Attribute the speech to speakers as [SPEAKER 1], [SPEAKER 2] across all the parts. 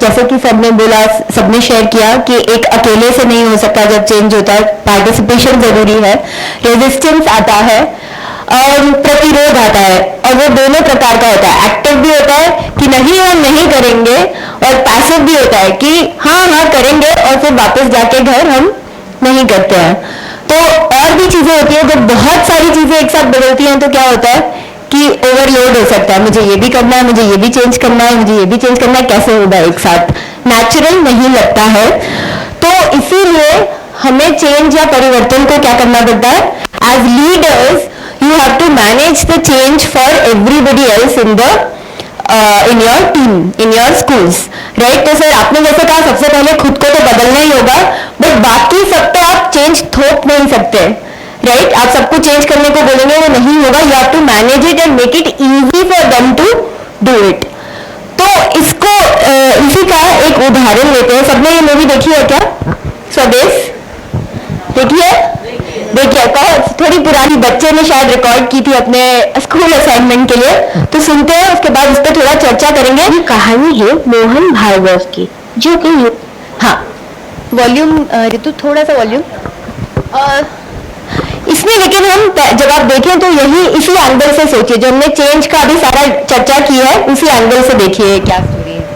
[SPEAKER 1] जैसे कि सबने बोला, सबने शेयर किया कि एक अकेले से नहीं हो सकता जब चेंज होता है, पार्टिसिपेशन जरूरी है, रेजिस्टेंस आता है और प्रतिरोध आता है, और वो दोनों प्रकार का होता है। एक्टिव भी होता है कि नहीं हम नहीं करेंगे, और पैसिव भी होता है कि हाँ हाँ करेंगे और फिर वापस जाके घर हम नहीं करते हैं। तो और भी चीजें होती है, जब बहुत सारी चीजें एक साथ बदलती हैं तो क्या होता है कि ओवरलोड हो सकता है, मुझे ये भी करना है, मुझे ये भी चेंज करना है, मुझे ये भी चेंज करना है, कैसे होगा एक साथ, नेचुरल नहीं लगता है। तो इसीलिए हमें चेंज या परिवर्तन को क्या करना पड़ता है, as leaders you have to manage the change for everybody else in your team, in your schools, right? तो सर आपने जैसे कहा सबसे पहले खुद को तो बदलना ही होगा, बट बाकी सब तो आप चेंज थोप नहीं सकते, राइट? आप सबको चेंज करने को बोलेंगे वो नहीं होगा, you have to manage it and make it easy for them to do it. तो इसको इसी का एक उदाहरण लेते हैं। सबने ये मूवी देखी है क्या, स्वदेश? देखी है? देखिए, थोड़ी पुरानी, बच्चे ने शायद रिकॉर्ड की थी अपने स्कूल असाइनमेंट के लिए, तो सुनते हैं, उसके बाद उस पर थोड़ा चर्चा करेंगे। ये कहानी है मोहन भार्गव की, जो कि हाँ वॉल्यूम ऋतु थोड़ा सा वॉल्यूम इसमें, लेकिन हम जब आप देखें तो यही इसी एंगल से सोचिए, जो हमने चेंज का भी सारा चर्चा की है उसी एंगल से देखिए क्या स्टोरी है।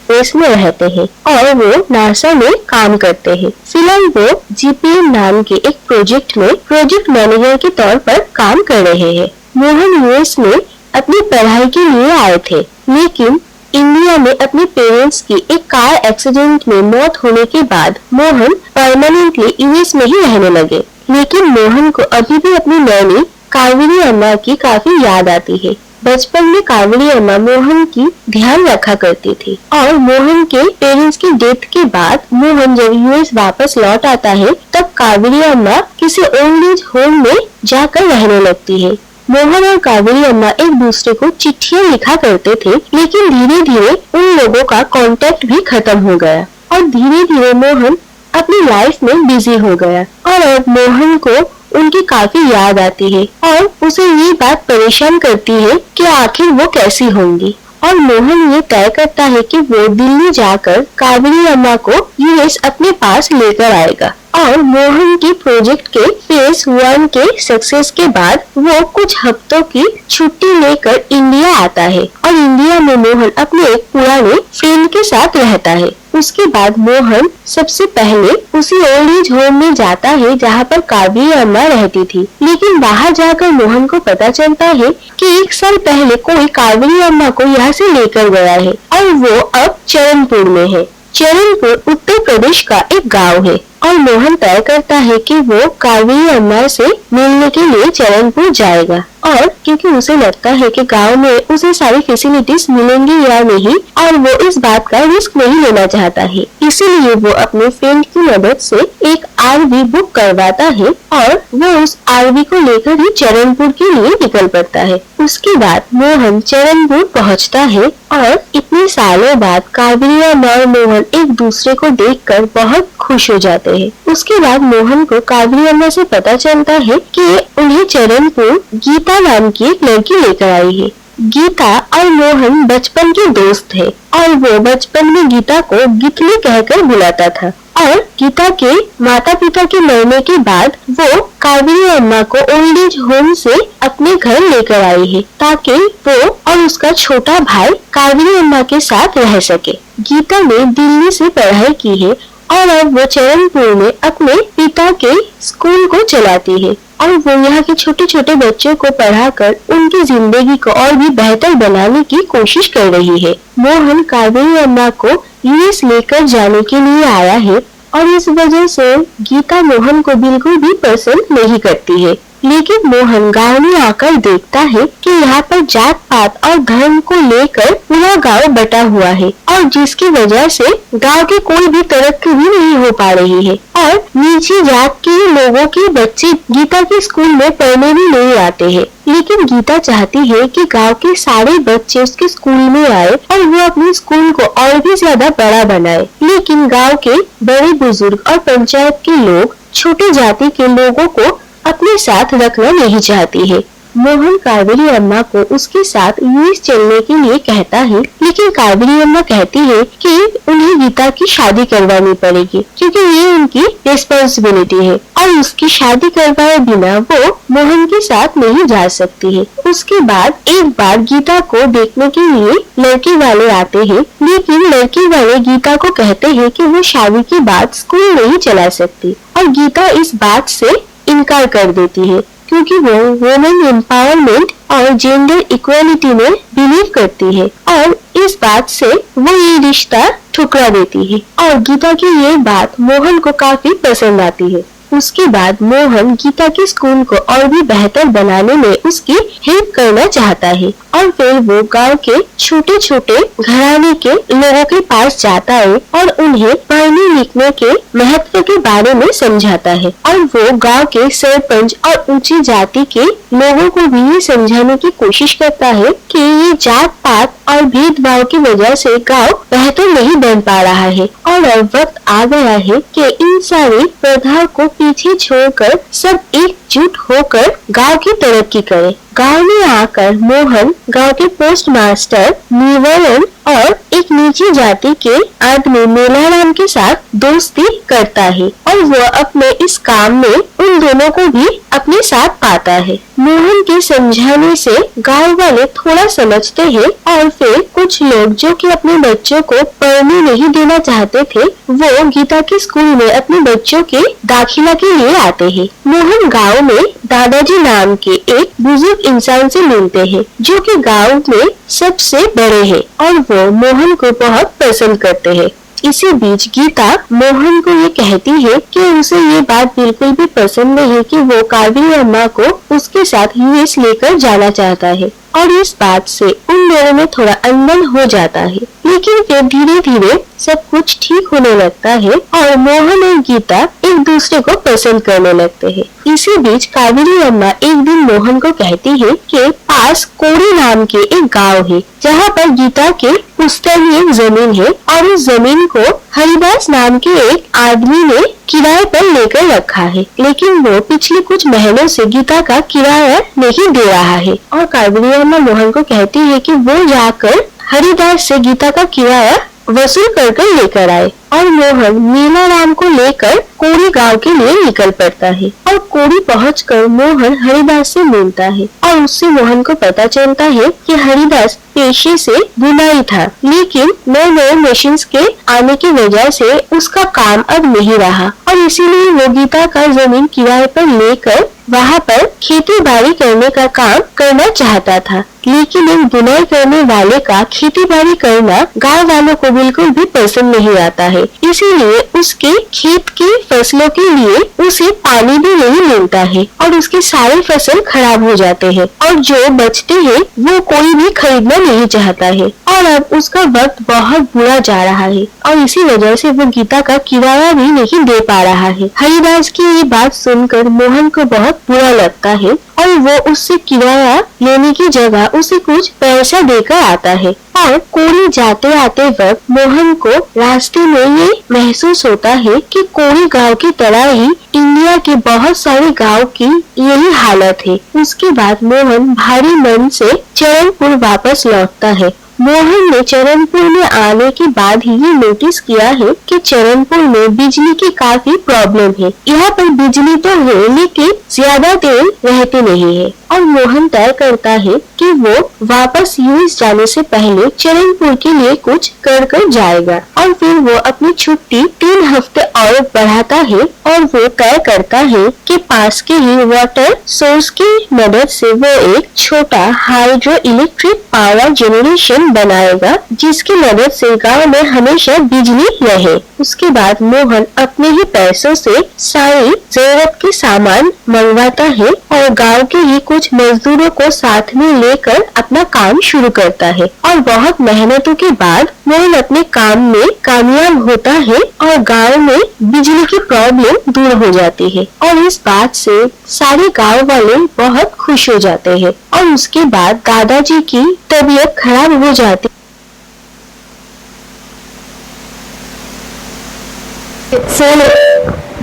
[SPEAKER 2] देश में रहते हैं और वो नासा में काम करते हैं। फिलहाल वो जीपीएम नाम के एक प्रोजेक्ट में प्रोजेक्ट मैनेजर के तौर पर काम कर रहे हैं। मोहन यूएस में अपनी पढ़ाई के लिए आए थे, लेकिन इंडिया में अपने पेरेंट्स की एक कार एक्सीडेंट में मौत होने के बाद मोहन परमानेंटली यूएस में ही रहने लगे। लेकिन मोहन को अभी भी अपनी नैनी कावेरी अम्मा की काफी याद आती है। बचपन में कावेरी अम्मा मोहन की ध्यान रखा करती थी, और मोहन के पेरेंट्स की डेथ के बाद मोहन जब यूएस वापस लौट आता है तब कावेरी अम्मा किसी ओल्ड एज होम में जाकर रहने लगती है। मोहन और कावेरी अम्मा एक दूसरे को चिट्ठियां लिखा करते थे, लेकिन धीरे धीरे उन लोगों का कांटेक्ट भी खत्म हो गया और धीरे धीरे मोहन अपनी लाइफ में बिजी हो गया, और अब मोहन को उनकी काफी याद आती है और उसे ये बात परेशान करती है कि आखिर वो कैसी होंगी। और मोहन ये तय करता है कि वो दिल्ली जाकर कावेरी अम्मा को यूएस अपने पास लेकर आएगा। और मोहन की प्रोजेक्ट के फेज 1 के सक्सेस के बाद वो कुछ हफ्तों की छुट्टी लेकर इंडिया आता है, और इंडिया में मोहन अपने एक पुराने फ्रेंड के साथ रहता है। उसके बाद मोहन सबसे पहले उसी ओल्ड एज होम में जाता है जहाँ पर कावेरी अम्मा रहती थी, लेकिन बाहर जाकर मोहन को पता चलता है कि 1 साल पहले कोई कावेरी अम्मा को यहाँ से लेकर गया है, और वो अब चरणपुर में है। चरणपुर उत्तर प्रदेश का एक गांव है, और मोहन तय करता है कि वो कावेरी अम्मा से मिलने के लिए चरणपुर जाएगा, और क्योंकि उसे लगता है कि गांव में उसे सारी फैसिलिटीज मिलेंगी या नहीं, और वो इस बात का रिस्क नहीं लेना चाहता है, इसीलिए वो अपने फ्रेंड की मदद से एक आरवी बुक करवाता है, और वो उस आरवी को लेकर ही चरणपुर के लिए निकल पड़ता है। उसके बाद मोहन चरणपुर पहुंचता है, और इतने सालों बाद कावेरी अम्मा और मोहन एक दूसरे को देखकर बहुत खुश हो जाते हैं। उसके बाद मोहन को कावेरी अम्मा से पता चलता है कि उन्हें चरणपुर गीता नाम की एक लड़की लेकर आई है। गीता और मोहन बचपन के दोस्त थे, और वो बचपन में गीता को गितली कहकर बुलाता था, और गीता के माता पिता के मरने के बाद वो कावेरी अम्मा को ओल्ड एज होम से अपने घर लेकर आई है, ताकि वो और उसका छोटा भाई कावेरी अम्मा के साथ रह सके। गीता ने दिल्ली से पढ़ाई की है, और अब वो चरणपुर में अपने पिता के स्कूल को चलाती है, और वो यहाँ के छोटे छोटे बच्चों को पढ़ाकर उनकी जिंदगी को और भी बेहतर बनाने की कोशिश कर रही है। मोहन कावेरी अम्मा को यूएस लेकर जाने के लिए आया है, और इस वजह से गीता मोहन को बिल्कुल भी पसंद नहीं करती है। लेकिन मोहन गांव में आकर देखता है कि यहाँ पर जात पात और धर्म को लेकर पूरा गांव बटा हुआ है, और जिसकी वजह से गांव की कोई भी तरक्की भी नहीं हो पा रही है, और नीची जात के लोगों के बच्चे गीता के स्कूल में पढ़ने भी नहीं आते हैं। लेकिन गीता चाहती है कि गांव के सारे बच्चे उसके स्कूल में आए और वो अपने स्कूल को और भी ज्यादा बड़ा बनाए। लेकिन गांव के बड़े बुजुर्ग और पंचायत के लोग छोटी जाति के लोगों को अपने साथ रखना नहीं चाहती है। मोहन कावेरी अम्मा को उसके साथ यूएस चलने के लिए कहता है, लेकिन कावेरी अम्मा कहती है कि उन्हें गीता की शादी करवानी पड़ेगी क्योंकि ये उनकी रिस्पॉन्सिबिलिटी है और उसकी शादी करवाए बिना वो मोहन के साथ नहीं जा सकती है। उसके बाद एक बार गीता को देखने के लिए लड़के वाले आते हैं, लेकिन लड़के वाले गीता को कहते हैं कि वो शादी के बाद स्कूल नहीं चला सकती और गीता इस बात से इनकार कर देती है क्योंकि वो वुमेन एम्पावरमेंट और जेंडर इक्वालिटी में बिलीव करती है और इस बात से वो ये रिश्ता ठुकरा देती है और गीता की ये बात मोहन को काफी पसंद आती है। उसके बाद मोहन गीता के स्कूल को और भी बेहतर बनाने में उसकी हेल्प करना चाहता है और फिर वो गांव के छोटे छोटे घराने के लोगों के पास जाता है और उन्हें पढ़ने लिखने के महत्व के बारे में समझाता है और वो गांव के सरपंच और ऊंची जाति के लोगों को भी ये समझाने की कोशिश करता है कि ये जात पात और भेदभाव की वजह से गांव बेहतर नहीं बन पा रहा है और अब वक्त आ गया है कि इन सारी प्रथाओं को पीछे छोड़कर सब एकजुट होकर गांव की तरक्की करें। गांव में आकर मोहन गांव के पोस्ट मास्टर निवरण और एक नीची जाति के आदमी मेलाराम के साथ दोस्ती करता है और वो अपने इस काम में उन दोनों को भी अपने साथ पाता है। मोहन के समझाने से गांव वाले थोड़ा समझते हैं और फिर कुछ लोग जो कि अपने बच्चों को पढ़ने नहीं देना चाहते थे वो गीता के स्कूल में अपने बच्चों के दाखिला के लिए आते हैं। मोहन गांव में दादाजी नाम के एक बुजुर्ग इंसान से मिलते हैं जो कि गांव में सबसे बड़े हैं और वो मोहन को बहुत पसंद करते हैं। इसी बीच गीता मोहन को ये कहती है कि उसे ये बात बिल्कुल भी पसंद नहीं है कि वो कावेरी अम्मा को उसके साथ यूएस लेकर जाना चाहता है और इस बात से उन दोनों में थोड़ा अनबन हो जाता है, लेकिन फिर धीरे धीरे सब कुछ ठीक होने लगता है और मोहन और गीता एक दूसरे को पसंद करने लगते हैं। इसी बीच कावेरी अम्मा एक दिन मोहन को कहती है कि पास कोड़ी नाम के एक गांव है जहाँ पर गीता के पुश्तैनी एक जमीन है और उस जमीन को हरिदास नाम के एक आदमी ने किराए पर लेकर रखा है, लेकिन वो पिछले कुछ महीनों से गीता का किराया नहीं दे रहा है और कावेरी अम्मा मोहन को कहती है कि वो जाकर हरिदास से गीता का किराया वसूल कर लेकर आए और मोहन मीनाराम को लेकर कोड़ी गांव के लिए निकल पड़ता है और कोड़ी पहुंचकर मोहन हरिदास से मिलता है और उससे मोहन को पता चलता है कि हरिदास पेशे से बुनाई था, लेकिन नए नए मशीन्स के आने की वजह से उसका काम अब नहीं रहा और इसीलिए वो गीता का जमीन किराए पर लेकर वहाँ पर खेती बाड़ी करने का काम करना चाहता था, लेकिन एक बुनाई करने वाले का खेती बाड़ी करना गाँव वालों को बिल्कुल भी पसंद नहीं आता है। इसीलिए उसके खेत की फसलों के लिए उसे पानी भी नहीं मिलता है और उसके सारे फसल खराब हो जाते हैं और जो बचते हैं वो कोई भी खरीदना नहीं चाहता है और अब उसका वक्त बहुत बुरा जा रहा है और इसी वजह से वो गीता का किराया भी नहीं दे पा रहा है। हरिदास की ये बात सुनकर मोहन को बहुत बुरा लगता है और वो उससे किराया लेने की जगह उसे कुछ पैसा देकर आता है और कोड़ी जाते आते वक्त मोहन को रास्ते में ये महसूस होता है कि कोड़ी गांव की तरह ही इंडिया के बहुत सारे गांव की यही हालत है। उसके बाद मोहन भारी मन से चरणपुर वापस लौटता है। मोहन ने चरणपुर में आने के बाद ही ये नोटिस किया है कि चरणपुर में बिजली की काफी प्रॉब्लम है। यहाँ पर बिजली तो है लेकिन ज्यादा देर रहती नहीं है और मोहन तय करता है कि वो वापस यूएस जाने से पहले चरणपुर के लिए कुछ कर जाएगा और फिर वो अपनी छुट्टी 3 हफ्ते और बढ़ाता है और वो तय करता है कि पास के ही वाटर सोर्स की मदद से वो एक छोटा हाइड्रो इलेक्ट्रिक पावर जनरेशन बनाएगा जिसकी मदद से गांव में हमेशा बिजली रहे। उसके बाद मोहन अपने ही पैसों से सारी जरूरत के सामान मंगवाता है और गांव के ही कुछ मजदूरों को साथ में लेकर अपना काम शुरू करता है और बहुत मेहनतों के बाद मोहन अपने काम में कामयाब होता है और गांव में बिजली की प्रॉब्लम दूर हो जाती है और इस बात से सारे गांव वाले बहुत खुश हो जाते हैं और उसके बाद दादाजी की तबीयत खराब हो जाती।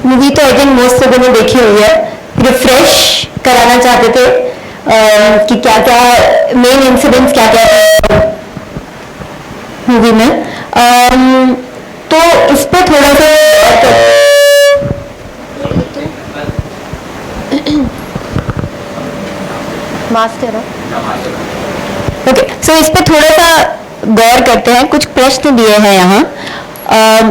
[SPEAKER 1] मूवी तो आई थिंक मोस्ट लोगों ने देखी हुई है। रिफ्रेश कराना चाहते थे कि क्या क्या मेन इंसिडेंट्स क्या क्या मूवी में। तो इस पे थोड़ा सा मास्टर ओके, सो इस पे थोड़ा सा गौर करते हैं। कुछ प्रश्न दिए हैं यहाँ।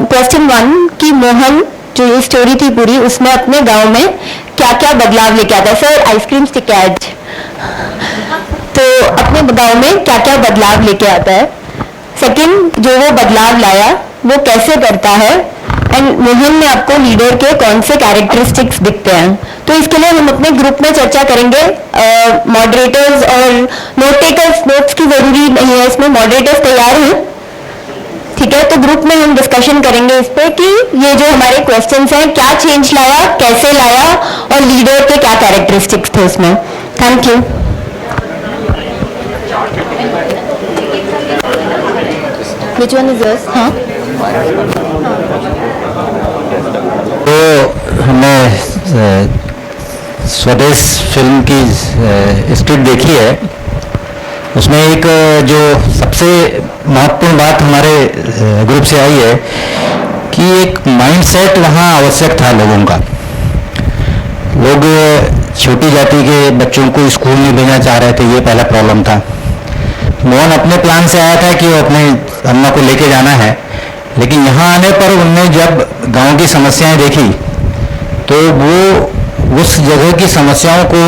[SPEAKER 1] क्वेश्चन 1 कि मोहन जो ये स्टोरी थी पूरी, उसमें अपने गांव में क्या क्या बदलाव लेके आता है। सर आइसक्रीम स्टिक आज तो अपने गांव में क्या क्या बदलाव लेके आता है। सेकंड, जो वो बदलाव लाया वो कैसे करता है। एंड मोहन में आपको लीडर के कौन से कैरेक्टरिस्टिक्स दिखते हैं। तो इसके लिए हम अपने ग्रुप में चर्चा करेंगे। मॉडरेटर्स और नोट टेकर्स, नोट्स की जरूरी नहीं है इसमें, मॉडरेटर्स तैयार हैं, ठीक है। तो ग्रुप में हम डिस्कशन करेंगे इस पे कि ये जो हमारे क्वेश्चंस हैं क्या चेंज लाया, कैसे लाया और लीडर के क्या कैरेक्टरिस्टिक्स थे उसमें। Thank you. Which one is yours? हाँ,
[SPEAKER 3] तो हमने स्वदेश फिल्म की स्क्रिप्ट देखी है। उसमें एक जो सबसे महत्वपूर्ण बात हमारे ग्रुप से आई है कि एक माइंडसेट वहाँ आवश्यक था लोगों का। लोग छोटी जाति के बच्चों को स्कूल में भेजना चाह रहे थे, ये पहला प्रॉब्लम था। मोहन अपने प्लान से आया था कि वो अपने अम्मा को लेके जाना है, लेकिन यहाँ आने पर उनने जब गांव की समस्याएं देखी तो वो उस जगह की समस्याओं को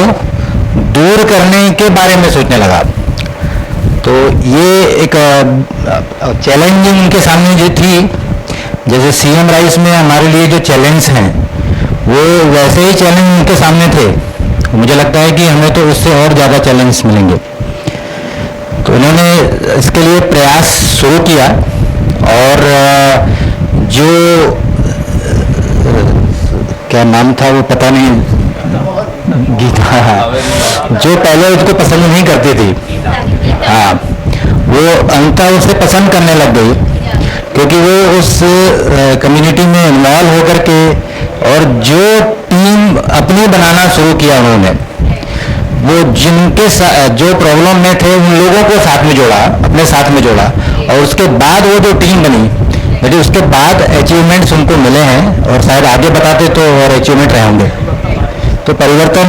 [SPEAKER 3] दूर करने के बारे में सोचने लगा। तो ये एक चैलेंजिंग उनके सामने जो थी, जैसे सीएम राइस में हमारे लिए जो चैलेंज हैं वो वैसे ही चैलेंज उनके सामने थे। मुझे लगता है कि हमें तो उससे और ज़्यादा चैलेंज मिलेंगे। तो उन्होंने इसके लिए प्रयास शुरू किया और जो क्या नाम था वो पता नहीं, गीता, जो पहले उसको पसंद नहीं करती थी, हाँ, वो अंततः उसे पसंद करने लग गई क्योंकि वो उस कम्युनिटी में इन्वॉल्व होकर के और जो टीम अपनी बनाना शुरू किया उन्होंने, वो जिनके जो प्रॉब्लम में थे उन लोगों को साथ में जोड़ा, अपने साथ में जोड़ा और उसके बाद वो जो टीम बनी, लेकिन उसके बाद अचीवमेंट्स उनको मिले हैं और शायद आगे बताते तो और अचीवमेंट रहे होंगे। तो परिवर्तन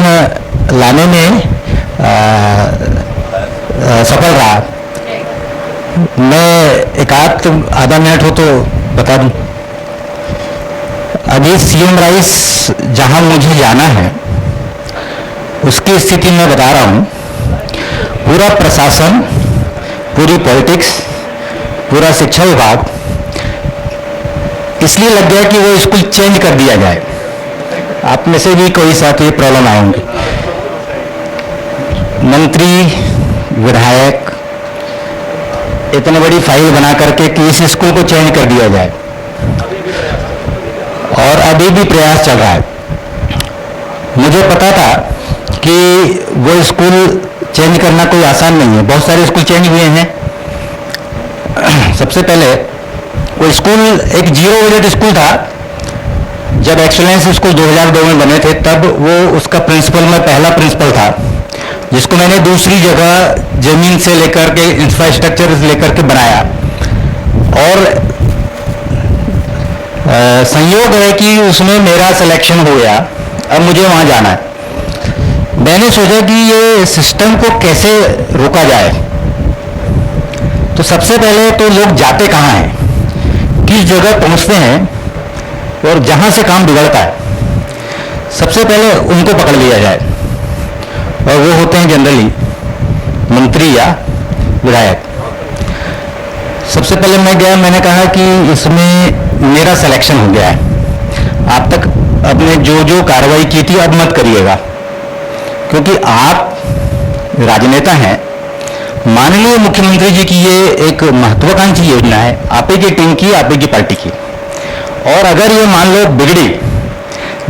[SPEAKER 3] लाने में सफल रहा। मैं एक आधा मिनट हो तो बता दूं। अभी सीएम राइस जहां मुझे जाना है उसकी स्थिति मैं बता रहा हूं। पूरा प्रशासन, पूरी पॉलिटिक्स, पूरा शिक्षा विभाग इसलिए लग गया कि वो स्कूल चेंज कर दिया जाए। आप में से भी कोई साथ ये प्रॉब्लम आएंगे। मंत्री, विधायक इतनी बड़ी फाइल बना करके कि इस स्कूल को चेंज कर दिया जाए और अभी भी प्रयास चल रहा है। मुझे पता था कि वो स्कूल चेंज करना कोई आसान नहीं है। बहुत सारे स्कूल चेंज हुए हैं। सबसे पहले वो स्कूल एक 0 बजट स्कूल था। जब एक्सीलेंस स्कूल 2002 में बने थे तब वो उसका प्रिंसिपल, मैं पहला प्रिंसिपल था जिसको मैंने दूसरी जगह जमीन से लेकर के इंफ्रास्ट्रक्चर लेकर के बनाया। और संयोग है कि उसमें मेरा सिलेक्शन हो गया। अब मुझे वहां जाना है। मैंने सोचा कि ये सिस्टम को कैसे रोका जाए। तो सबसे पहले तो लोग जाते कहाँ हैं, किस जगह पहुंचते हैं और जहां से काम बिगड़ता है, सबसे पहले उनको पकड़ लिया जाए। और वो होते हैं जनरली मंत्री या विधायक। सबसे पहले मैं गया, मैंने कहा कि इसमें मेरा सिलेक्शन हो गया है। आप तक अपने जो जो कार्रवाई की थी अब मत करिएगा, क्योंकि आप राजनेता हैं। माननीय मुख्यमंत्री जी की ये एक महत्वाकांक्षी योजना है, आप ही की टीम की, आप ही की पार्टी की। और अगर ये मान लो बिगड़ी,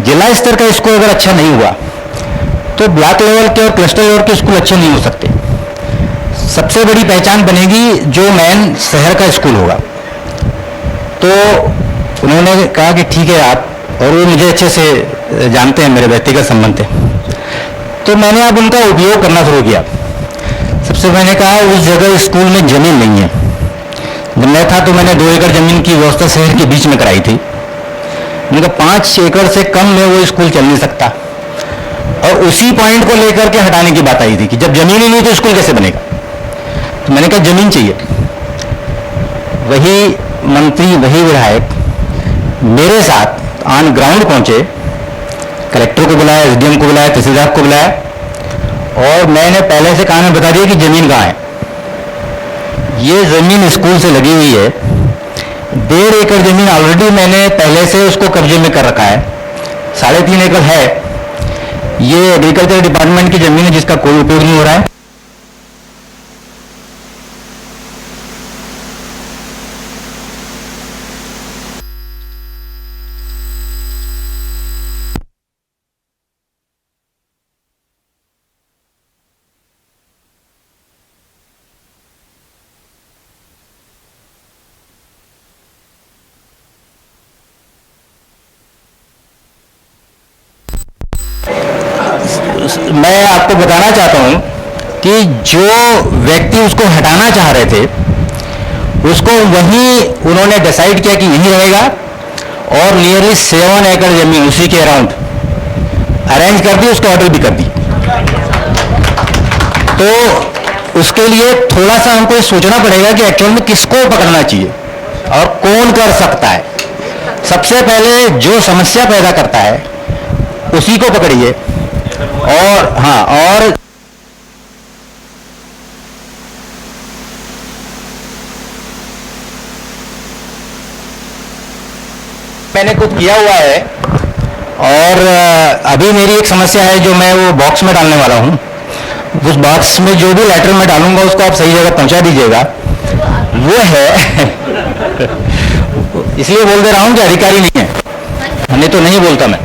[SPEAKER 3] जिला स्तर का स्कूल अगर अच्छा नहीं हुआ तो ब्लॉक लेवल के और क्लस्टर लेवल के स्कूल अच्छे नहीं हो सकते। सबसे बड़ी पहचान बनेगी जो मेन शहर का स्कूल होगा। तो उन्होंने कहा कि ठीक है आप, और वो मुझे अच्छे से जानते हैं, मेरे व्यक्तिगत संबंध थे। तो मैंने अब उनका उपयोग करना शुरू किया। सबसे मैंने कहा उस जगह स्कूल में जमीन नहीं है। जब मैं था तो मैंने 2 एकड़ जमीन की व्यवस्था शहर के बीच में कराई थी। मैंने कहा 5 एकड़ से कम में वो स्कूल चल नहीं सकता, और उसी पॉइंट को लेकर के हटाने की बात आई थी कि जब जमीन ही नहीं तो स्कूल कैसे बनेगा। तो मैंने कहा जमीन चाहिए। वही मंत्री, वही विधायक मेरे साथ ऑन ग्राउंड पहुंचे, कलेक्टर को बुलाया, एसडीएम को बुलाया, तहसीलदार को बुलाया, और मैंने पहले से कानून बता दिया कि जमीन कहाँ है। ये जमीन स्कूल से लगी हुई है। 1.5 एकड़ जमीन ऑलरेडी मैंने पहले से उसको कब्जे में कर रखा है। 3.5 एकड़ है। ये एग्रीकल्चर डिपार्टमेंट की जमीन है जिसका कोई उपयोग नहीं हो रहा है। मैं आपको बताना चाहता हूं कि जो व्यक्ति उसको हटाना चाह रहे थे उसको वहीं उन्होंने डिसाइड किया कि यहीं रहेगा, और नियरली 7 एकड़ जमीन उसी के अराउंड अरेंज कर दी, उसको ऑर्डर भी कर दी। तो उसके लिए थोड़ा सा हमको सोचना पड़ेगा कि एक्चुअल में किसको पकड़ना चाहिए और कौन कर सकता है। सबसे पहले जो समस्या पैदा करता है उसी को पकड़िए। और हाँ, और मैंने कुछ किया हुआ है, और अभी मेरी एक समस्या है जो मैं वो बॉक्स में डालने वाला हूँ। उस बॉक्स में जो भी लेटर मैं डालूंगा उसको आप सही जगह पहुंचा दीजिएगा। वो है इसलिए बोल दे रहा हूँ कि अधिकारी नहीं है, नहीं तो नहीं बोलता मैं,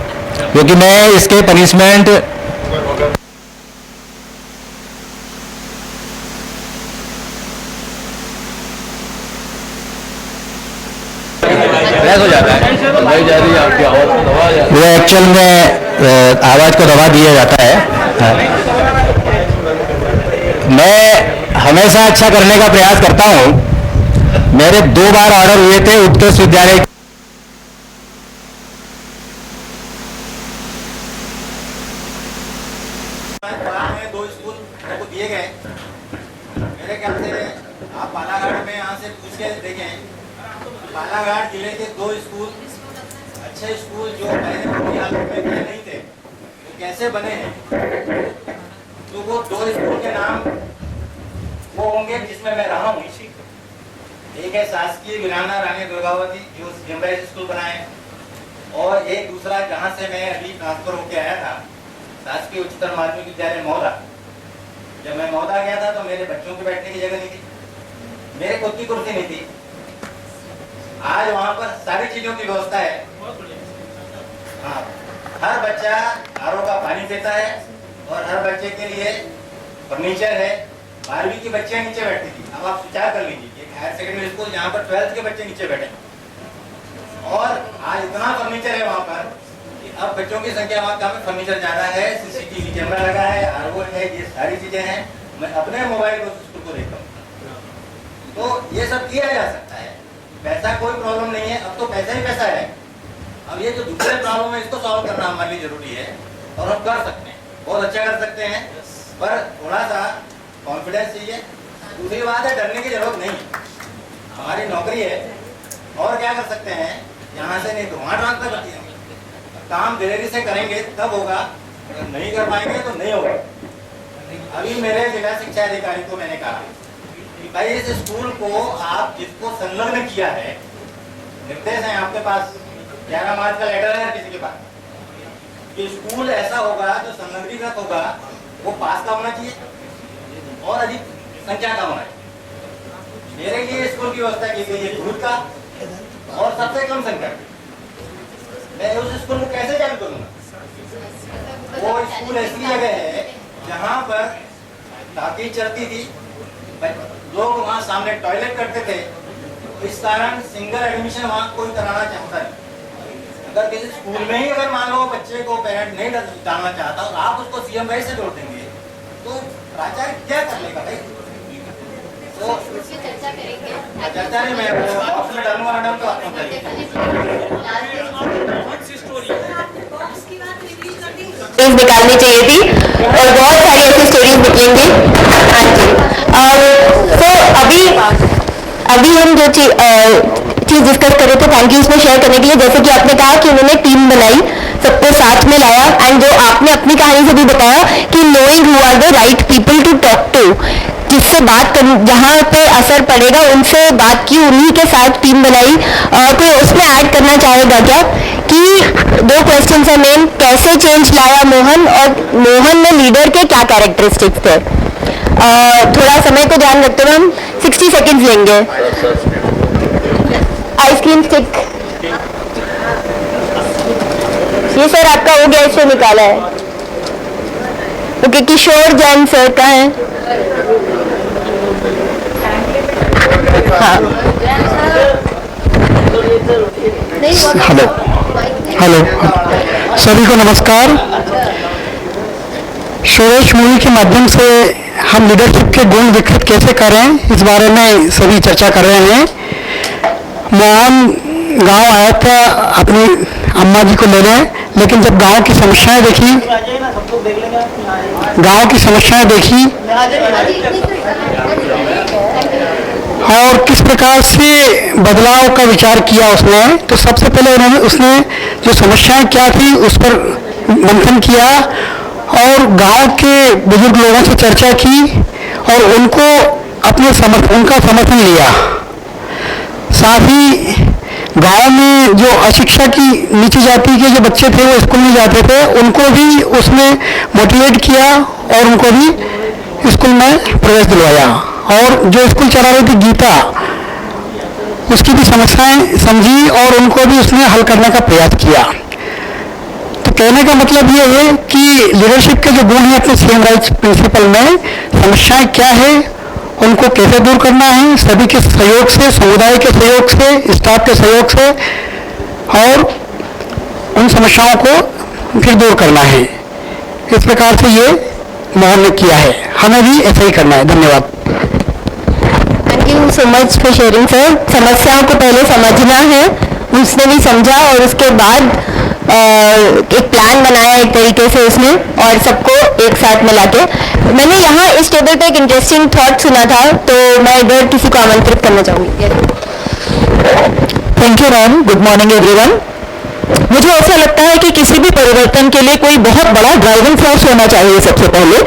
[SPEAKER 3] क्योंकि मैं इसके पनिशमेंट हो जाता है। वो एक्चुअल में आवाज को दबा दिया जाता है। मैं हमेशा अच्छा करने का प्रयास करता हूं। मेरे 2 बार ऑर्डर हुए थे उत्कृष्ट विद्यालय
[SPEAKER 4] में 2 स्कूल को दिए गए। मेरे ख्याल से आप बालाघाट में यहाँ से पूछ के देखें, बालाघाट जिले के 2 स्कूल, अच्छे स्कूल जो पहले पूरी हालत में नहीं थे, वो कैसे बने हैं। तो वो 2 स्कूल के नाम वो होंगे जिसमें मैं रहा हूँ। एक है शासकीय वीरांगना रानी दुर्गावती जो जिम्बाइज स्कूल बनाए, और एक दूसरा जहाँ से मैं अभी ट्रांसफर होके आया था, शासकीय उच्चतर माध्यमिक विद्यालय मौदा। जब मैं मौदा गया था तो मेरे बच्चों के बैठने की जगह नहीं थी, मेरे खुद की कुर्सी नहीं थी। आज वहाँ पर सारी चीजों की व्यवस्था है। हाँ, हर बच्चा आरओ का पानी पीता है, और हर बच्चे के लिए फर्नीचर है। 12वीं की बच्चियां नीचे बैठती थी, अब आप विचार कर लीजिए, एक हायर सेकेंडरी स्कूल जहाँ पर 12th के बच्चे नीचे बैठे, और आज इतना फर्नीचर है वहाँ पर कि अब बच्चों की संख्या वहाँ कम है, फर्नीचर ज्यादा है, सीसीटीवी कैमरा लगा है, आरओ है, ये सारी चीजें हैं। मैं अपने मोबाइल पर स्कूल को देखता हूँ, तो ये सब किया जा सकता है। पैसा कोई प्रॉब्लम नहीं है, अब तो पैसा ही पैसा है। अब ये जो दूसरे प्रॉब्लम है इसको सॉल्व करना हमारे लिए जरूरी है, और हम कर सकते हैं, बहुत अच्छा कर सकते हैं, पर थोड़ा सा कॉन्फिडेंस चाहिए। दूसरी बात है, डरने की जरूरत नहीं, हमारी नौकरी है। और क्या कर सकते हैं, यहाँ से नहीं तो वहाँ ट्रांसफर कर दिया। काम धीरे से करेंगे तब होगा, अगर नहीं कर पाएंगे तो नहीं होगा। अभी मेरे जिला शिक्षा अधिकारी को मैंने कहा कि भाई इस स्कूल को आप जिसको संलग्न किया है, निर्देश है आपके पास, 11 मार्च का लेटर है किसी के पास, कि स्कूल ऐसा होगा जो संलग्नीकृत होगा वो पास का होना चाहिए और अधिक संख्या का होना चाहिए। मेरे लिए स्कूल की व्यवस्था की गई है दूर का और सबसे कम संख्या। मैं उस स्कूल को कैसे चालू करूंगा? वो स्कूल ऐसी जगह है जहाँ पर ताकि चलती थी, लोग वहाँ सामने टॉयलेट करते थे, इस कारण सिंगल एडमिशन वहाँ कोई कराना चाहता नहीं। अगर किसी स्कूल में ही अगर मान लो बच्चे को पेरेंट नहीं डालना चाहता और आप उसको सीएम राइट से जोड़ देंगे तो प्राचार्य क्या कर लेगा भाई? तो चर्चा नहीं, मैं ऑप्शन में डालूंगा मैडम तो आप
[SPEAKER 1] स्टोरीज निकालनी चाहिए थी और बहुत सारी ऐसी स्टोरीज निकलेंगी। हाँ जी, तो अभी हम जो चीज डिस्कस कर रहे थे, थैंक यू इसमें शेयर करने के लिए। जैसे कि आपने कहा कि उन्होंने टीम बनाई, सबको साथ में लाया, एंड जो आपने अपनी कहानी से भी बताया कि knowing who are the right people to talk to, जिससे बात कर, जहाँ पे असर पड़ेगा उनसे बात की, उन्हीं के साथ टीम बनाई। कोई उसमें ऐड करना चाहेगा क्या कि 2 क्वेश्चन है मेन, कैसे चेंज लाया मोहन, और मोहन में लीडर के क्या कैरेक्टरिस्टिक्स थे? थोड़ा समय को ध्यान रखते हुए हम 60 सेकेंड्स लेंगे। आइसक्रीम स्टिक ये सर आपका हो गया, इससे निकाला है। ओके, किशोर जैन सर का है। हाँ,
[SPEAKER 3] हेलो हेलो सभी को नमस्कार। सुरेश मूवी के माध्यम से हम लीडरशिप के गुण विकसित कैसे करें इस बारे में सभी चर्चा कर रहे हैं। मोहन गांव आया था अपनी अम्मा जी को लेने, लेकिन जब गांव की समस्याएं देखी और किस प्रकार से बदलाव का विचार किया उसने, तो सबसे पहले उसने जो समस्याएं क्या थी उस पर मंथन किया और गांव के बुजुर्ग लोगों से चर्चा की और उनका समर्थन लिया। साथ ही गांव में जो अशिक्षा की नीची जाति के जो बच्चे थे वो स्कूल में जाते थे, उनको भी उसने मोटिवेट किया और उनको भी स्कूल में प्रवेश दिलवाया। और जो स्कूल चला रही थी गीता, उसकी भी समस्याएं समझी और उनको भी उसने हल करने का प्रयास किया। तो कहने का मतलब ये है कि लीडरशिप के जो गुण हैं अपने सीएम राइट्स प्रिंसिपल में, समस्याएं क्या है, उनको कैसे दूर करना है, सभी के सहयोग से, समुदाय के सहयोग से, स्टाफ के सहयोग से, और उन समस्याओं को फिर दूर करना है। इस प्रकार से ये मोहन ने किया है, हमें भी ऐसा ही करना है। धन्यवाद।
[SPEAKER 1] Thank you so much for sharing sir. समस्याओं को पहले समझना है, उसने भी समझा और उसके बाद एक प्लान बनाया एक तरीके से उसने, और सबको एक साथ मिला के। मैंने यहाँ इस टेबल पे एक इंटरेस्टिंग थॉट सुना था, तो मैं इधर किसी को आमंत्रित करना चाहूँगी। Thank you ma'am, good morning everyone. मुझे ऐसा लगता है कि किसी भी परिवर्तन के लिए कोई बहुत बड़ा ड्राइविंग फोर्स होना चाहिए सबसे पहले,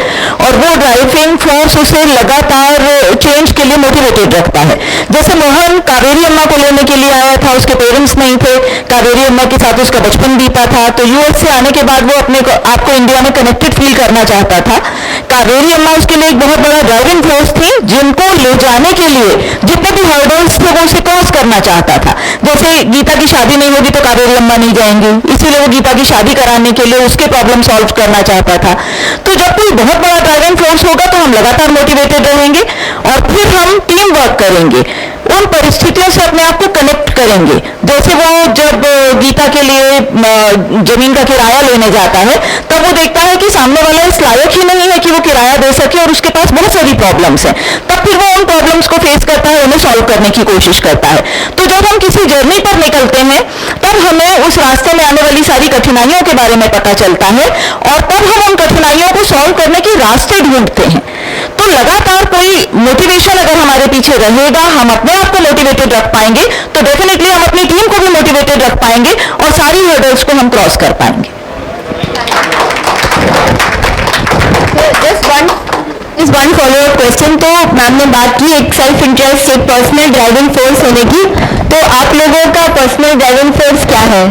[SPEAKER 1] और वो ड्राइविंग फोर्स उसे लगातार चेंज के लिए मोटिवेटेड रखता है। जैसे मोहन कावेरी अम्मा को लेने के लिए आया था, उसके पेरेंट्स नहीं थे, कावेरी अम्मा के साथ उसका बचपन बीता था, तो यूएस से आने के बाद वो अपने आपको इंडिया में कनेक्टेड फील करना चाहता था। कावेरी अम्मा उसके लिए एक बहुत बड़ा ड्राइविंग फोर्स थी, जिनको ले जाने के लिए जितने भी हर्डल्स थे वो उसे क्रॉस करना चाहता था। जैसे गीता की शादी नहीं होगी तो कावेरी अम्मा नहीं जाएंगी, इसीलिए वो गीता की शादी कराने के लिए उसके प्रॉब्लम सॉल्व करना चाहता था। तो जब कोई बहुत बड़ा ड्राइविंग फोर्स होगा तो हम लगातार मोटिवेटेड रहेंगे और फिर हम टीम वर्क करेंगे, उन परिस्थितियों से अपने आप को कनेक्ट करेंगे। जैसे वो जब गीता के लिए जमीन का किराया लेने जाता है, तब वो देखता है कि सामने वाला इस लायक ही नहीं है कि वो किराया दे सके और उसके पास बहुत सारी प्रॉब्लम्स हैं। तब फिर वो उन प्रॉब्लम्स को फेस करता है, उन्हें सॉल्व करने की कोशिश करता है। तो जब हम किसी जर्नी पर निकलते हैं तब हमें उस रास्ते में आने वाली सारी कठिनाइयों के बारे में पता चलता है और तब हम उन कठिनाइयों को सॉल्व करने के रास्ते ढूंढते हैं। तो लगातार कोई मोटिवेशन अगर हमारे पीछे रहेगा, हम अपने आप को मोटिवेटेड रख पाएंगे, तो डेफिनेटली हम अपनी टीम को भी मोटिवेटेड रख पाएंगे और सारी हर्डल्स को हम क्रॉस कर पाएंगे। Just one follow up question. तो मैम ने बात की एक सेल्फ इंटरेस्ट, एक पर्सनल ड्राइविंग फोर्स होने की, तो आप लोगों का पर्सनल ड्राइविंग फोर्स क्या है?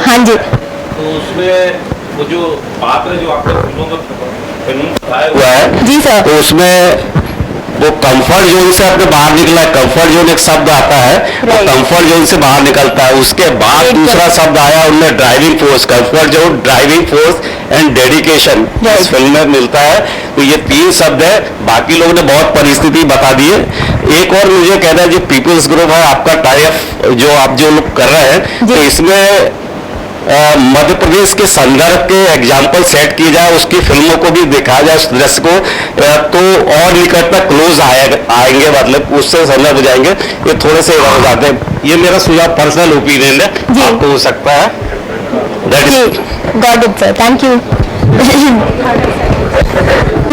[SPEAKER 1] हाँ जी।
[SPEAKER 5] तो उसमें वो जो पात्र जो आपने फिल्मों का फिल्म बताया हुआ है
[SPEAKER 1] जी सर,
[SPEAKER 5] तो उसमें वो कंफर्ट जोन से अपने बाहर निकला है। कंफर्ट जोन एक शब्द आता है, वो कंफर्ट जोन से बाहर निकलता है। उसके बाद दूसरा शब्द आया उनमें driving force, comfort zone, driving force and dedication इस फिल्म में मिलता है। तो ये 3 शब्द है, बाकी लोगों ने बहुत परिस्थिति बता दी है। एक और मुझे कहना है, जो पीपल्स ग्रुप है आपका टाइप जो आप जो लोग कर रहे हैं, तो इसमें मध्य प्रदेश के संदर्भ के एग्जाम्पल सेट किए जाए, उसकी फिल्मों को भी दिखाया जाए उस दृश्य को, तो और निकटता क्लोज आएंगे, मतलब उससे संदर्भ हो जाएंगे, ये थोड़े से हो जाते हैं। ये मेरा सुझाव, पर्सनल ओपिनियन है, आपको हो सकता है।
[SPEAKER 1] Got it sir, thank you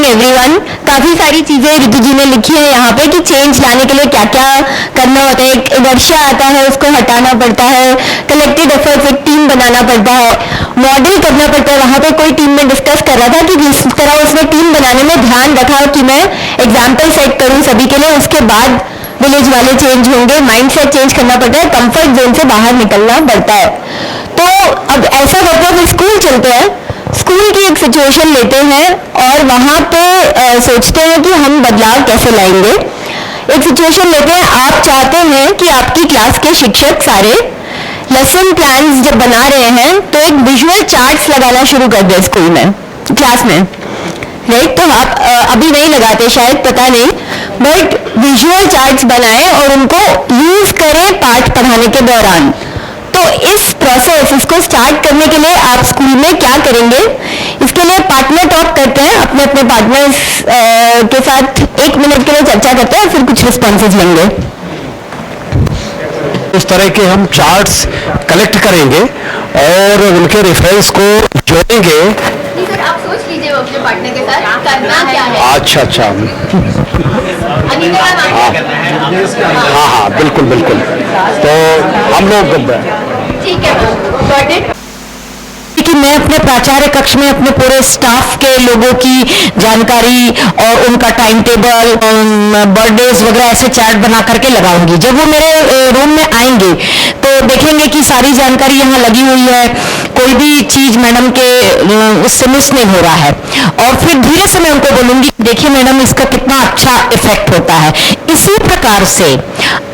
[SPEAKER 1] everyone. काफी सारी चीजें ऋतु जी ने लिखी है यहाँ पे कि चेंज लाने के लिए क्या क्या करना होता है। एक इनर्शिया आता है, उसको हटाना पड़ता है, कलेक्टिव एफर्ट्स, एक टीम बनाना पड़ता है, मॉडल करना पड़ता है। वहाँ पे कोई टीम में डिस्कस कर रहा था कि जिस तरह उसने टीम बनाने में ध्यान रखा कि मैं एग्जाम्पल सेट करूँ सभी के लिए, उसके बाद विलेज वाले चेंज होंगे, माइंडसेट चेंज करना पड़ता है, कंफर्ट जोन से बाहर निकलना पड़ता है। तो अब ऐसा करते हैं, स्कूल चलते हैं, स्कूल की एक सिचुएशन लेते हैं और वहाँ पे सोचते हैं कि हम बदलाव कैसे लाएंगे। एक सिचुएशन लेते हैं, आप चाहते हैं कि आपकी क्लास के शिक्षक सारे लेसन प्लान्स जब बना रहे हैं तो एक विजुअल चार्ट्स लगाना शुरू कर दें स्कूल में, क्लास में, राइट। तो आप अभी नहीं लगाते शायद, पता नहीं, बट विजुअल चार्ट्स बनाएं और उनको यूज करें पाठ पढ़ाने के दौरान। तो इस प्रोसेस, इसको स्टार्ट करने के लिए आप स्कूल में क्या करेंगे, इसके लिए पार्टनर टॉक करते हैं, अपने अपने पार्टनर्स के साथ 1 मिनट के लिए चर्चा करते हैं और फिर कुछ रिस्पॉन्सेज लेंगे।
[SPEAKER 3] इस तरह के हम चार्ट्स कलेक्ट करेंगे और उनके रेफरेंस को जोड़ेंगे।
[SPEAKER 6] नहीं सर, आप सोच लीजिए अपने पार्टनर के साथ करना क्या है।
[SPEAKER 3] अच्छा
[SPEAKER 6] अनिता मैम,
[SPEAKER 3] हाँ, बिल्कुल बिल्कुल। तो हम लोग
[SPEAKER 6] ठीक है, गॉट इट।
[SPEAKER 1] कि मैं अपने प्राचार्य कक्ष में अपने पूरे स्टाफ के लोगों की जानकारी और उनका टाइम टेबल, बर्थडेज वगैरह ऐसे चार्ट बना करके लगाऊंगी। जब वो मेरे रूम में आएंगे तो देखेंगे कि सारी जानकारी यहाँ लगी हुई है, कोई भी चीज मैडम के उससे मिस नहीं हो रहा है। और फिर धीरे से मैं उनको बोलूंगी, देखिए मैडम इसका कितना अच्छा इफेक्ट होता है। इसी प्रकार से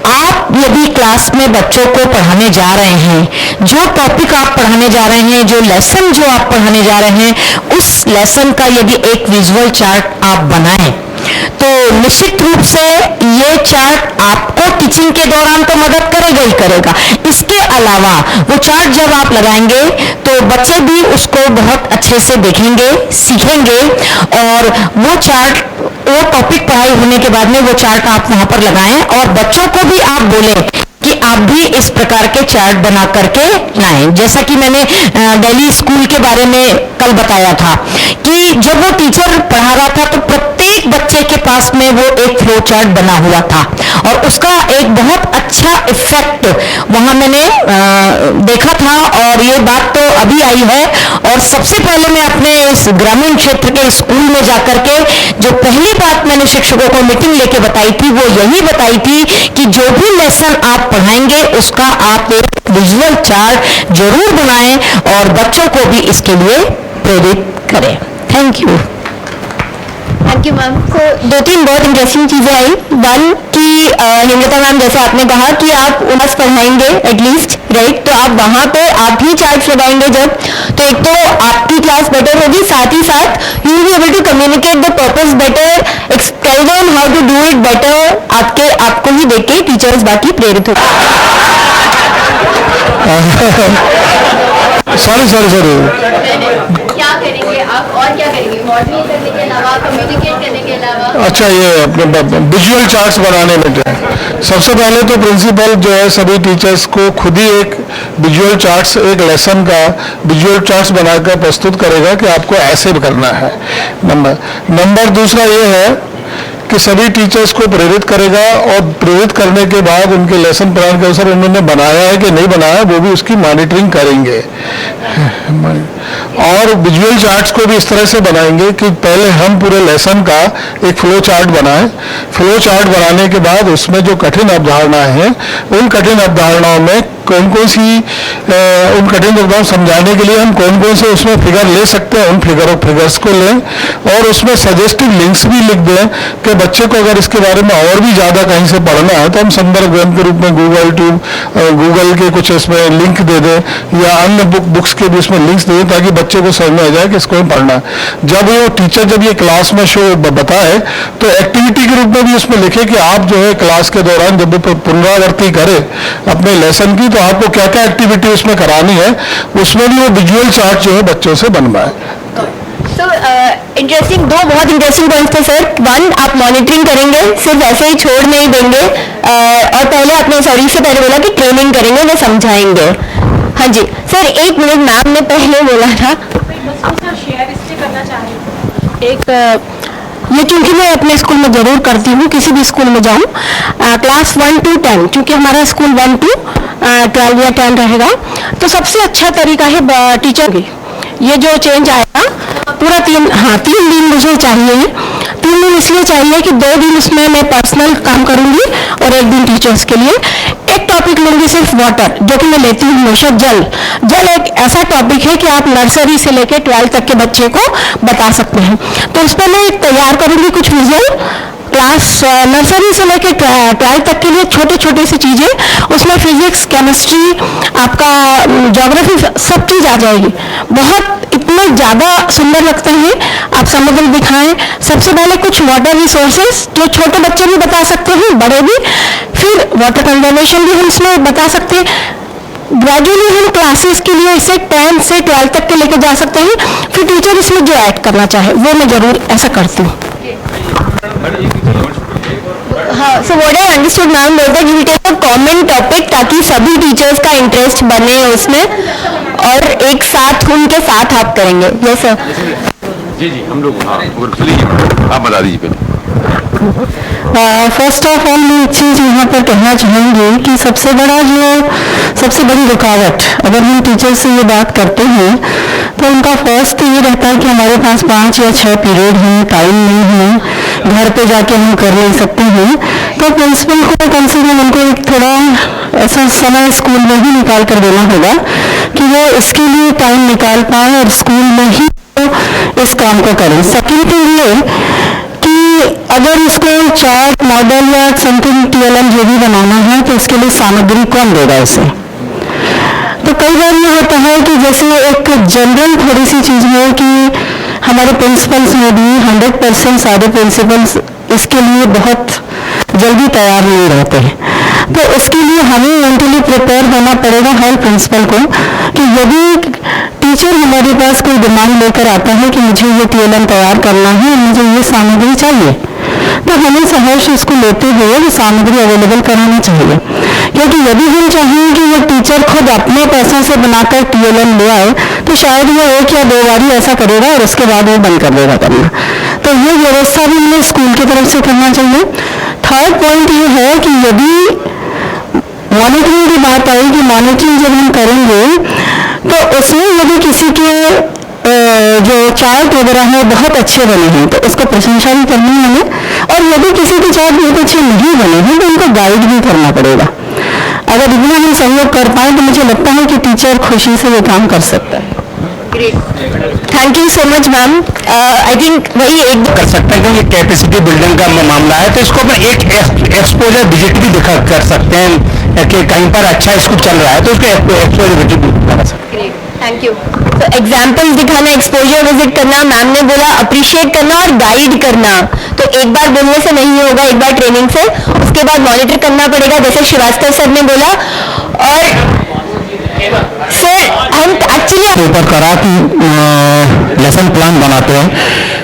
[SPEAKER 1] आप यदि क्लास में बच्चों को पढ़ाने जा रहे हैं, जो टॉपिक आप पढ़ाने जा रहे हैं, जो लेसन जो आप पढ़ाने जा रहे हैं, उस लेसन का यदि एक विजुअल चार्ट आप बनाएं तो निश्चित रूप से ये चार्ट आपको टीचिंग के दौरान तो मदद करेगा ही करेगा। इसके अलावा वो चार्ट जब आप लगाएंगे तो बच्चे भी उसको बहुत अच्छे से देखेंगे, सीखेंगे, और वो चार्ट, वो टॉपिक पढ़ाई होने के बाद में वो चार्ट आप वहां पर लगाएं और बच्चों को भी आप बोलें कि आप भी इस प्रकार के चार्ट बना करके लाएं। जैसा कि मैंने दिल्ली स्कूल के बारे में कल बताया था कि जब वो टीचर पढ़ा रहा था तो प्रत्येक बच्चे के पास में वो एक फ्लो चार्ट बना हुआ था और उसका एक बहुत अच्छा इफेक्ट वहां मैंने देखा था। और ये बात तो अभी आई है, और सबसे पहले मैं अपने इस ग्रामीण क्षेत्र के स्कूल में जाकर के जो पहली बात मैंने शिक्षकों को मीटिंग लेके बताई थी वो यही बताई थी कि जो भी लेसन आप पढ़ाएंगे उसका आप एक विजुअल चार्ट जरूर बनाएं और बच्चों को भी इसके लिए प्रेरित करें। Thank you.
[SPEAKER 6] Thank you ma'am.
[SPEAKER 1] तो 2-3 बहुत इंटरेस्टिंग चीजें आई। वन कि हेमलता मैम, जैसे आपने कहा कि आप उन्हें पढ़ाएंगे एटलीस्ट, राइट, तो आप वहां पे आप ही चार्ट्स लगाएंगे जब, तो एक तो आपकी क्लास बेटर होगी, साथ ही साथ you will be able to communicate the purpose better, tell them how to do it better. आपको ही देख के टीचर्स बाकी प्रेरित होंगे।
[SPEAKER 3] सॉरी
[SPEAKER 6] क्या करेंगे आप, और क्या करेंगे मॉडलिंग करने के अलावा, कम्युनिकेट करने के अलावा?
[SPEAKER 7] अच्छा, ये अपने विजुअल चार्ट्स बनाने में जो है, सबसे पहले तो प्रिंसिपल जो है सभी टीचर्स को खुद ही एक विजुअल चार्ट्स, एक लेसन का विजुअल चार्ट्स बनाकर प्रस्तुत करेगा कि आपको ऐसे करना है। नंबर दूसरा ये है कि सभी टीचर्स को प्रेरित करेगा और प्रेरित करने के बाद उनके लेसन प्लान के अनुसार उन्होंने बनाया है कि नहीं बनाया वो भी उसकी मॉनिटरिंग करेंगे। और विजुअल चार्ट्स को भी इस तरह से बनाएंगे कि पहले हम पूरे लेसन का एक फ्लो चार्ट बनाएं। फ्लो चार्ट बनाने के बाद उसमें जो कठिन अवधारणाएं हैं उन कठिन अवधारणाओं में कौन कौन सी उन कठिन अवधारणाओं समझाने के लिए हम कौन कौन से उसमें फिगर ले सकते हैं, उन फिगर्स को लें और उसमें सजेस्टिव लिंक्स भी लिख दें कि बच्चे को अगर इसके बारे में और भी ज़्यादा कहीं से पढ़ना है तो हम संदर्भ ग्रंथ के रूप में गूगल के कुछ इसमें लिंक दे दें या अन्य बुक्स के भी इसमें लिंक्स दे दें ताकि बच्चे को समझ में आ जाए कि इसको पढ़ना है। जब वो टीचर जब ये क्लास में शो बताए तो एक्टिविटी के रूप में भी उसमें लिखे कि आप जो है क्लास के दौरान जब भी पुनरावृत्ति करें अपने लेसन की तो आपको क्या क्या एक्टिविटी उसमें करानी है, उसमें भी वो विजुअल चार्ट जो है बच्चों से बनवाए।
[SPEAKER 1] तो इंटरेस्टिंग, दो बहुत इंटरेस्टिंग पॉइंट्स थे सर। वन, आप मॉनिटरिंग करेंगे, सिर्फ ऐसे ही छोड़ नहीं देंगे, और पहले आपने सॉरी से पहले बोला कि ट्रेनिंग करेंगे, वो समझाएंगे। हाँ जी सर, एक मिनट, मैम ने पहले बोला था ये क्योंकि मैं अपने स्कूल में जरूर करती हूँ, किसी भी स्कूल में जाऊँ, क्लास 1 to 10, क्योंकि हमारा स्कूल 1 to 12 या 10 रहेगा, तो सबसे अच्छा तरीका है टीचर की। ये जो चेंज आएगा पूरा 3 दिन मुझे चाहिए। 3 दिन इसलिए चाहिए कि 2 दिन उसमें मैं पर्सनल काम करूंगी और 1 दिन टीचर्स के लिए। एक टॉपिक लूंगी सिर्फ वाटर, जो कि मैं लेती हूँ हमेशा। जल एक ऐसा टॉपिक है कि आप नर्सरी से लेकर 12 तक के बच्चे को बता सकते हैं। तो उस पर मैं तैयार करूंगी कुछ विजुअल, क्लास नर्सरी से लेकर 12 तक के लिए छोटे छोटे सी चीज़ें, उसमें फिजिक्स, केमिस्ट्री, आपका ज्योग्राफी, सब चीज़ आ जाएगी। बहुत इतने ज़्यादा सुंदर लगते हैं, आप समुद्र दिखाएं। सबसे पहले कुछ वाटर रिसोर्सेज जो छोटे बच्चे भी बता सकते हैं, बड़े भी, फिर वाटर कंजर्वेशन भी हम इसमें बता सकते हैं। ग्रेजुअली हम क्लासेस के लिए इसे 10 से 12 तक के लेके जा सकते हैं, फिर टीचर इसमें जो ऐड करना चाहे वो मैं जरूर ऐसा करती हूँ। हाँ, so what I understood ma'am was that you take a common topic ताकि सभी टीचर्स का इंटरेस्ट बने उसमें, और एक साथ उनके साथ आप करेंगे। Yes sir.
[SPEAKER 5] जी हम लोग आप बता दीजिए पहले।
[SPEAKER 1] फर्स्ट ऑफ ऑल मैं एक चीज़ यहाँ पर कहना चाहूँगी कि सबसे बड़ी रुकावट, अगर हम टीचर से ये बात करते हैं तो उनका फर्स्ट तो ये रहता है कि हमारे पास 5 या 6 पीरियड हैं, टाइम नहीं है, घर पे जाके हम कर नहीं सकते हैं। तो प्रिंसिपल को कम से कम उनको एक थोड़ा ऐसा समय स्कूल में ही निकाल कर देना होगा कि वो इसके लिए टाइम निकाल पाए और स्कूल में ही इस काम को करें। सेकेंड थिंग ये कि अगर इसको चार्ट, मॉडल या समथिंग TLM जो भी बनाना है तो इसके लिए सामग्री कौन देगा इसे। तो कई बार ये होता है कि जैसे एक जनरल थोड़ी सी चीज़ है कि हमारे प्रिंसिपल्स में भी 100% सारे प्रिंसिपल्स इसके लिए बहुत जल्दी तैयार नहीं रहते हैं। तो उसके लिए हमें मेंटली प्रिपेयर होना पड़ेगा हर प्रिंसिपल को कि यदि टीचर हमारे पास कोई डिमांड लेकर आता है कि मुझे ये TLM तैयार करना है, मुझे ये सामग्री चाहिए, तो हमें सहर्ष इसको लेते हुए वो सामग्री अवेलेबल करानी चाहिए। क्योंकि यदि हम चाहें कि वो टीचर खुद अपने पैसों से बनाकर TLM ले आए तो शायद वो 1 या 2 बार ही ऐसा करेगा और उसके बाद वो बंद कर देगा करना। तो ये व्यवस्था भी हमें स्कूल की तरफ से करना चाहिए। थर्ड पॉइंट ये है कि यदि मॉनिटरिंग की बात आई कि मॉनिटरिंग जब हम करेंगे तो उसमें यदि किसी के जो चार्ट वगैरह है बहुत अच्छे बने हैं तो उसको प्रशंसा भी करनी है हमें, और यदि किसी के चार्ट बहुत अच्छे नहीं बने हैं तो उनको गाइड भी करना पड़ेगा। अगर इतना हम सहयोग कर पाए तो मुझे लगता है कि टीचर खुशी से ये काम कर सकता है। Thank you so much ma'am. I think वही एक
[SPEAKER 3] कर सकते हैं क्योंकि कैपेसिटी बिल्डिंग का मामला है, तो इसको अपन एक एक्सपोजर विजिट भी दिखा कर सकते हैं कि कहीं पर अच्छा स्कूल चल रहा है तो उसको एक्सपोजर विजिट भी दिखा सकते हैं।
[SPEAKER 1] Thank you. तो एग्जाम्पल दिखाना, एक्सपोजर विजिट करना, मैम ने बोला अप्रिशिएट करना और गाइड करना, तो एक बार बोलने से नहीं होगा, एक बार ट्रेनिंग से, उसके बाद मॉनिटर करना पड़ेगा जैसे श्रीवास्तव सर ने बोला। और सर हम एक्चुअली
[SPEAKER 3] ऊपर करा कि लेसन प्लान बनाते हैं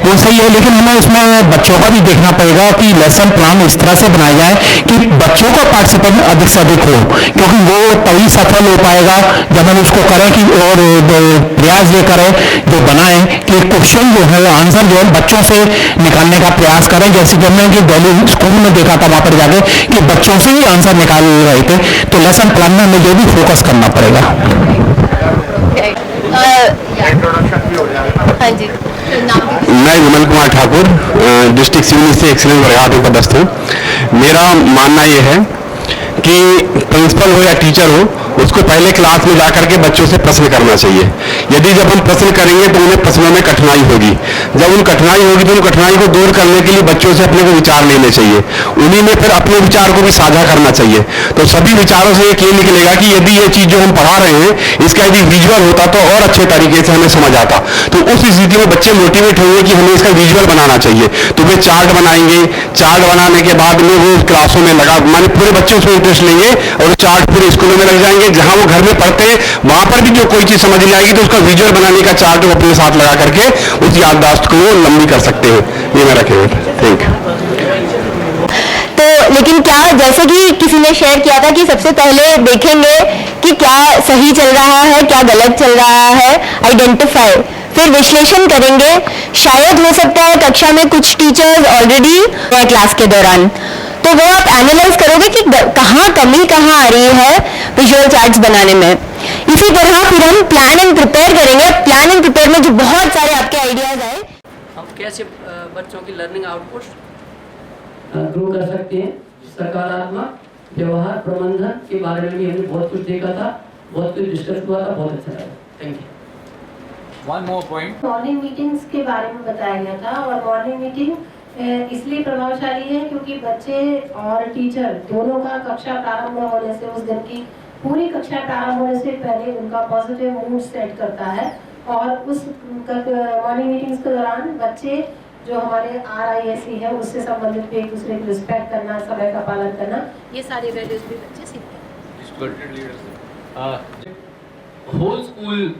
[SPEAKER 3] वो सही है, लेकिन हमें उसमें बच्चों का भी देखना पड़ेगा कि लेसन प्लान इस तरह से बनाया जाए कि बच्चों का पार्टिसिपेशन अधिक से अधिक हो, क्योंकि वो तभी सफल हो पाएगा जब हम उसको करें कि और प्रयास ये करें जो बनाएं कि क्वेश्चन जो है, आंसर जो है बच्चों से निकालने का प्रयास करें। जैसे कि हमने दिल्ली स्कूल में देखा था वहाँ पर जाके कि बच्चों से ही आंसर निकाल रहे थे, तो लेसन प्लान में हमें जो भी फोकस करना पड़ेगा।
[SPEAKER 6] हाँ जी,
[SPEAKER 5] मैं विमल कुमार ठाकुर, डिस्ट्रिक्ट सिविल से एक्सीलेंस बरघाट में पदस्थ हूँ। मेरा मानना ये है कि प्रिंसिपल हो या टीचर हो, उसको पहले क्लास में जाकर के बच्चों से प्रश्न करना चाहिए। यदि जब हम प्रश्न करेंगे तो उन्हें प्रश्नों में कठिनाई होगी, जब उन कठिनाई होगी तो उन कठिनाई को दूर करने के लिए बच्चों से अपने को विचार लेने चाहिए, उन्हीं में फिर अपने विचार को भी साझा करना चाहिए। तो सभी विचारों से ये निकलेगा कि यदि ये चीज जो हम पढ़ा रहे हैं इसका यदि विजुअल होता तो और अच्छे तरीके से हमें समझ आता। तो उस स्थिति में बच्चे मोटिवेट होंगे कि हमें इसका विजुअल बनाना चाहिए, तो वे चार्ट बनाएंगे, चार्ट बनाने के बाद में वो क्लासों में लगा माने पूरे बच्चे उसमें इंटरेस्ट लेंगे और चार्ट पूरे स्कूलों में लग जाएंगे। जहां वो घर में पढ़ते हैं वहां पर भी जो कोई चीज समझ नहीं आएगी तो उसका विजुअल बनाने का चार्ट वो अपने साथ लगा करके उस याददाश्त को लंबी कर सकते हैं। ये मेरा कहना है। Thank you.
[SPEAKER 1] तो लेकिन क्या, जैसे कि किसी ने शेयर किया था कि सबसे पहले देखेंगे कि क्या सही चल रहा है, क्या गलत चल रहा है, आइडेंटिफाई, फिर विश्लेषण करेंगे। शायद हो सकता है कक्षा में कुछ टीचर्स ऑलरेडी क्लास के दौरान, तो वो आप एनालाइज करोगे कि कहाँ कमी कहाँ आ रही है विजुअल चार्ट्स बनाने में। इसी तरह फिर हम प्लान एंड प्रिपेयर करेंगे। प्लान एंड प्रिपेयर में जो बहुत सारे आपके आइडियाज आए,
[SPEAKER 8] हम कैसे बच्चों की लर्निंग आउटपुट ग्रो कर सकते हैं। सकारात्मक व्यवहार प्रबंधन के बारे में भी हमने बहुत कुछ देखा था, बहुत कुछ डिस्कस हुआ था, बहुत अच्छा लगा। Thank you.
[SPEAKER 4] One more point.
[SPEAKER 9] Morning meetings के बारे में बताया गया था और मॉर्निंग मीटिंग इसलिए प्रभावशाली है क्योंकि बच्चे और टीचर दोनों का कक्षा प्रारंभ होने से, उस दिन की पूरी कक्षा प्रारंभ होने से पहले उनका पॉजिटिव मूड सेट करता है। और उस मॉर्निंग मीटिंग्स के दौरान बच्चे जो हमारे RISE है उससे संबंधित भी एक दूसरे की रिस्पेक्ट करना, समय का पालन करना, ये सारी वैल्यूज भी बच्चे सीखते हैं।
[SPEAKER 4] Whole school